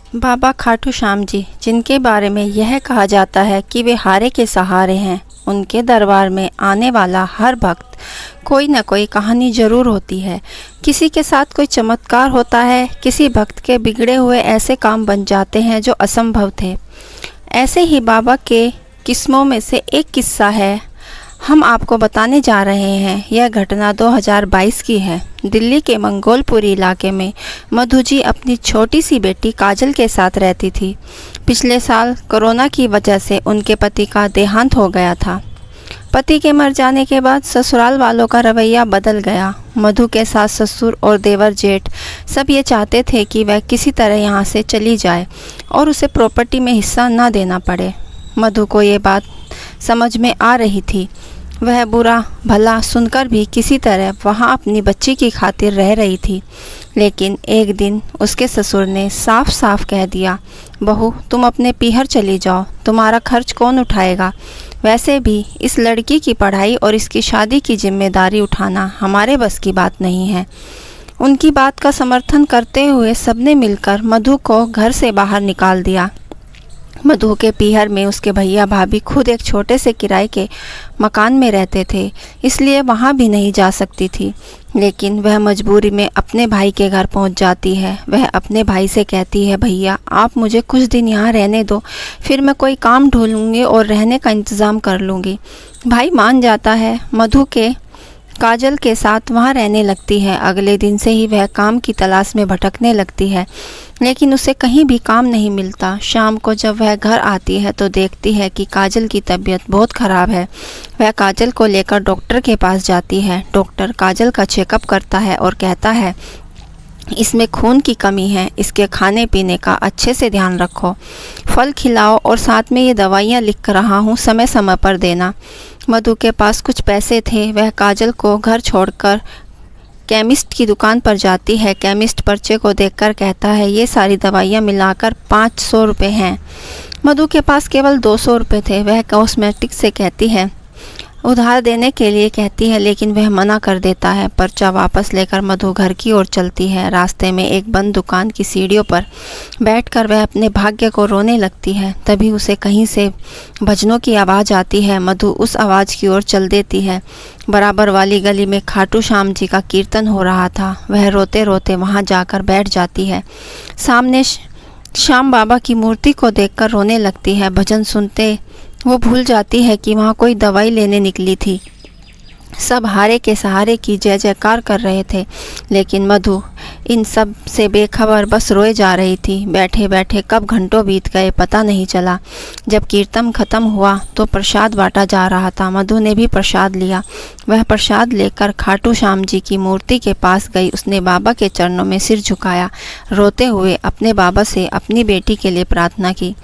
बाबा खाटू श्याम जी, जिनके बारे में यह कहा जाता है कि वे हारे के सहारे हैं, उनके दरबार में आने वाला हर भक्त कोई न कोई कहानी जरूर होती है। किसी के साथ कोई चमत्कार होता है, किसी भक्त के बिगड़े हुए ऐसे काम बन जाते हैं जो असंभव थे। ऐसे ही बाबा के किस्मों में से एक किस्सा है, हम आपको बताने जा रहे हैं। यह घटना 2022 की है। दिल्ली के मंगोलपुरी इलाके में मधु जी अपनी छोटी सी बेटी काजल के साथ रहती थी। पिछले साल कोरोना की वजह से उनके पति का देहांत हो गया था। पति के मर जाने के बाद ससुराल वालों का रवैया बदल गया। मधु के सास ससुर और देवर जेठ सब ये चाहते थे कि वह किसी तरह यहाँ से चली जाए और उसे प्रॉपर्टी में हिस्सा न देना पड़े। मधु को ये बात समझ में आ रही थी। वह बुरा भला सुनकर भी किसी तरह वहाँ अपनी बच्ची की खातिर रह रही थी। लेकिन एक दिन उसके ससुर ने साफ साफ कह दिया, बहू तुम अपने पीहर चली जाओ, तुम्हारा खर्च कौन उठाएगा? वैसे भी इस लड़की की पढ़ाई और इसकी शादी की जिम्मेदारी उठाना हमारे बस की बात नहीं है। उनकी बात का समर्थन करते हुए सबने मिलकर मधु को घर से बाहर निकाल दिया। मधु के पीहर में उसके भैया भाभी खुद एक छोटे से किराए के मकान में रहते थे, इसलिए वहाँ भी नहीं जा सकती थी। लेकिन वह मजबूरी में अपने भाई के घर पहुँच जाती है। वह अपने भाई से कहती है, भैया आप मुझे कुछ दिन यहाँ रहने दो, फिर मैं कोई काम ढूंढूंगी और रहने का इंतज़ाम कर लूँगी। भाई मान जाता है। मधु के काजल के साथ वहाँ रहने लगती है। अगले दिन से ही वह काम की तलाश में भटकने लगती है, लेकिन उसे कहीं भी काम नहीं मिलता। शाम को जब वह घर आती है तो देखती है कि काजल की तबीयत बहुत ख़राब है। वह काजल को लेकर डॉक्टर के पास जाती है। डॉक्टर काजल का चेकअप करता है और कहता है, इसमें खून की कमी है, इसके खाने पीने का अच्छे से ध्यान रखो, फल खिलाओ और साथ में ये दवाइयाँ लिख रहा हूँ, समय समय पर देना। मधु के पास कुछ पैसे थे। वह काजल को घर छोड़कर केमिस्ट की दुकान पर जाती है। केमिस्ट पर्चे को देखकर कहता है, ये सारी दवाइयाँ मिलाकर 500 रुपये हैं। मधु के पास केवल 200 रुपये थे। वह कॉस्मेटिक से कहती है, उधार देने के लिए कहती है, लेकिन वह मना कर देता है। पर्चा वापस लेकर मधु घर की ओर चलती है। रास्ते में एक बंद दुकान की सीढ़ियों पर बैठकर वह अपने भाग्य को रोने लगती है। तभी उसे कहीं से भजनों की आवाज़ आती है। मधु उस आवाज़ की ओर चल देती है। बराबर वाली गली में खाटू श्याम जी का कीर्तन हो रहा था। वह रोते रोते वहाँ जाकर बैठ जाती है। सामने श्याम बाबा की मूर्ति को देखकर रोने लगती है। भजन सुनते वो भूल जाती है कि वहाँ कोई दवाई लेने निकली थी। सब हारे के सहारे की जय जयकार कर रहे थे, लेकिन मधु इन सब से बेखबर बस रोए जा रही थी। बैठे बैठे कब घंटों बीत गए पता नहीं चला। जब कीर्तन खत्म हुआ तो प्रसाद बांटा जा रहा था। मधु ने भी प्रसाद लिया। वह प्रसाद लेकर खाटू श्याम जी की मूर्ति के पास गई। उसने बाबा के चरणों में सिर झुकाया, रोते हुए अपने बाबा से अपनी बेटी के लिए प्रार्थना की।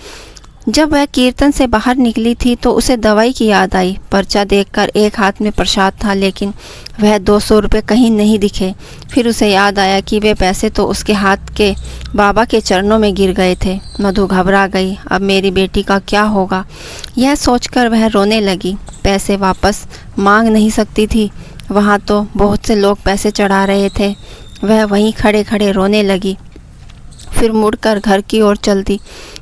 जब वह कीर्तन से बाहर निकली थी तो उसे दवाई की याद आई। पर्चा देखकर एक हाथ में प्रसाद था, लेकिन वह 200 रुपये कहीं नहीं दिखे। फिर उसे याद आया कि वे पैसे तो उसके हाथ के बाबा के चरणों में गिर गए थे। मधु घबरा गई, अब मेरी बेटी का क्या होगा? यह सोचकर वह रोने लगी। पैसे वापस मांग नहीं सकती थी, वहाँ तो बहुत से लोग पैसे चढ़ा रहे थे। वह वहीं खड़े खड़े रोने लगी। फिर मुड़कर घर की ओर चलती।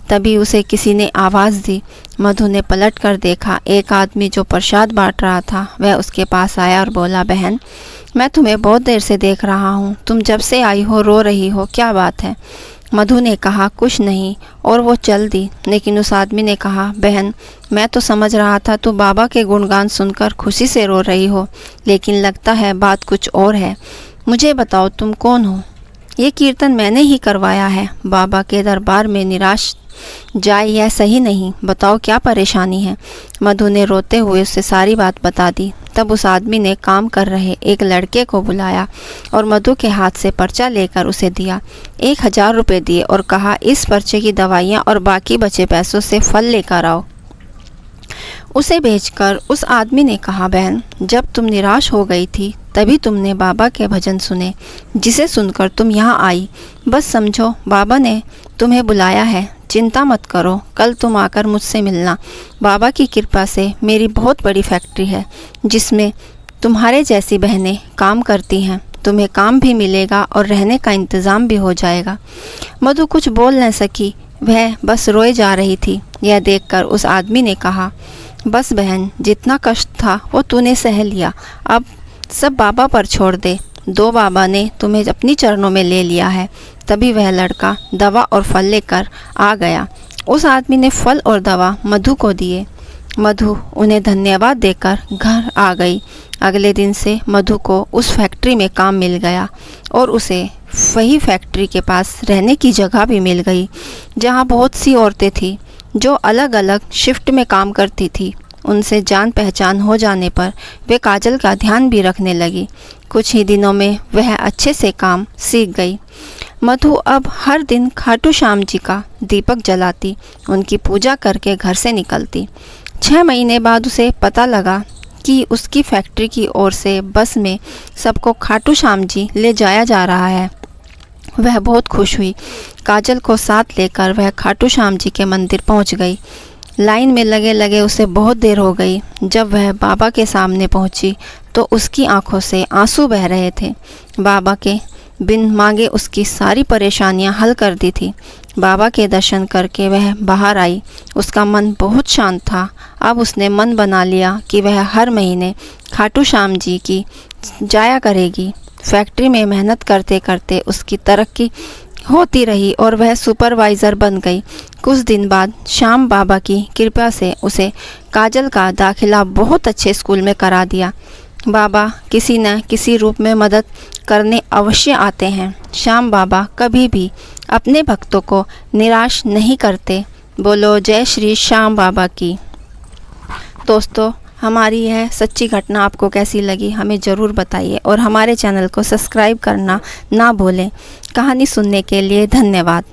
तभी उसे किसी ने आवाज़ दी। मधु ने पलट कर देखा। एक आदमी जो प्रसाद बांट रहा था वह उसके पास आया और बोला, बहन मैं तुम्हें बहुत देर से देख रहा हूँ, तुम जब से आई हो रो रही हो, क्या बात है? मधु ने कहा, कुछ नहीं, और वो चल दी। लेकिन उस आदमी ने कहा, बहन मैं तो समझ रहा था तू बाबा के गुणगान सुनकर खुशी से रो रही हो, लेकिन लगता है बात कुछ और है। मुझे बताओ तुम कौन हो? ये कीर्तन मैंने ही करवाया है। बाबा के दरबार में निराश जाए यह सही नहीं, बताओ क्या परेशानी है? मधु ने रोते हुए उससे सारी बात बता दी। तब उस आदमी ने काम कर रहे एक लड़के को बुलाया और मधु के हाथ से पर्चा लेकर उसे दिया। 1000 रुपये दिए और कहा, इस पर्चे की दवाइयाँ और बाकी बचे पैसों से फल लेकर आओ। उसे भेजकर उस आदमी ने कहा, बहन जब तुम निराश हो गई थी तभी तुमने बाबा के भजन सुने, जिसे सुनकर तुम यहाँ आई। बस समझो बाबा ने तुम्हें बुलाया है, चिंता मत करो, कल तुम आकर मुझसे मिलना। बाबा की कृपा से मेरी बहुत बड़ी फैक्ट्री है जिसमें तुम्हारे जैसी बहनें काम करती हैं। तुम्हें काम भी मिलेगा और रहने का इंतज़ाम भी हो जाएगा। मधु कुछ बोल न सकी, वह बस रोए जा रही थी। यह देखकर उस आदमी ने कहा, बस बहन, जितना कष्ट था वो तूने सह लिया, अब सब बाबा पर छोड़ दे। दो बाबा ने तुम्हें अपनी चरणों में ले लिया है। तभी वह लड़का दवा और फल लेकर आ गया। उस आदमी ने फल और दवा मधु को दिए। मधु उन्हें धन्यवाद देकर घर आ गई। अगले दिन से मधु को उस फैक्ट्री में काम मिल गया और उसे वही फैक्ट्री के पास रहने की जगह भी मिल गई, जहाँ बहुत सी औरतें थीं जो अलग अलग शिफ्ट में काम करती थी। उनसे जान पहचान हो जाने पर वे काजल का ध्यान भी रखने लगी। कुछ ही दिनों में वह अच्छे से काम सीख गई। मधु अब हर दिन खाटू श्याम जी का दीपक जलाती, उनकी पूजा करके घर से निकलती। 6 महीने बाद उसे पता लगा कि उसकी फैक्ट्री की ओर से बस में सबको खाटू श्याम जी ले जाया जा रहा है। वह बहुत खुश हुई। काजल को साथ लेकर वह खाटू श्याम जी के मंदिर पहुंच गई। लाइन में लगे लगे उसे बहुत देर हो गई। जब वह बाबा के सामने पहुंची तो उसकी आंखों से आंसू बह रहे थे। बाबा के बिन मांगे उसकी सारी परेशानियां हल कर दी थी। बाबा के दर्शन करके वह बाहर आई। उसका मन बहुत शांत था। अब उसने मन बना लिया कि वह हर महीने खाटू श्याम जी की जाया करेगी। फैक्ट्री में मेहनत करते करते उसकी तरक्की होती रही और वह सुपरवाइज़र बन गई। कुछ दिन बाद श्याम बाबा की कृपा से उसे काजल का दाखिला बहुत अच्छे स्कूल में करा दिया। बाबा किसी न किसी रूप में मदद करने अवश्य आते हैं। श्याम बाबा कभी भी अपने भक्तों को निराश नहीं करते। बोलो जय श्री श्याम बाबा की। दोस्तों, हमारी यह सच्ची घटना आपको कैसी लगी हमें ज़रूर बताइए और हमारे चैनल को सब्सक्राइब करना ना भूलें। कहानी सुनने के लिए धन्यवाद।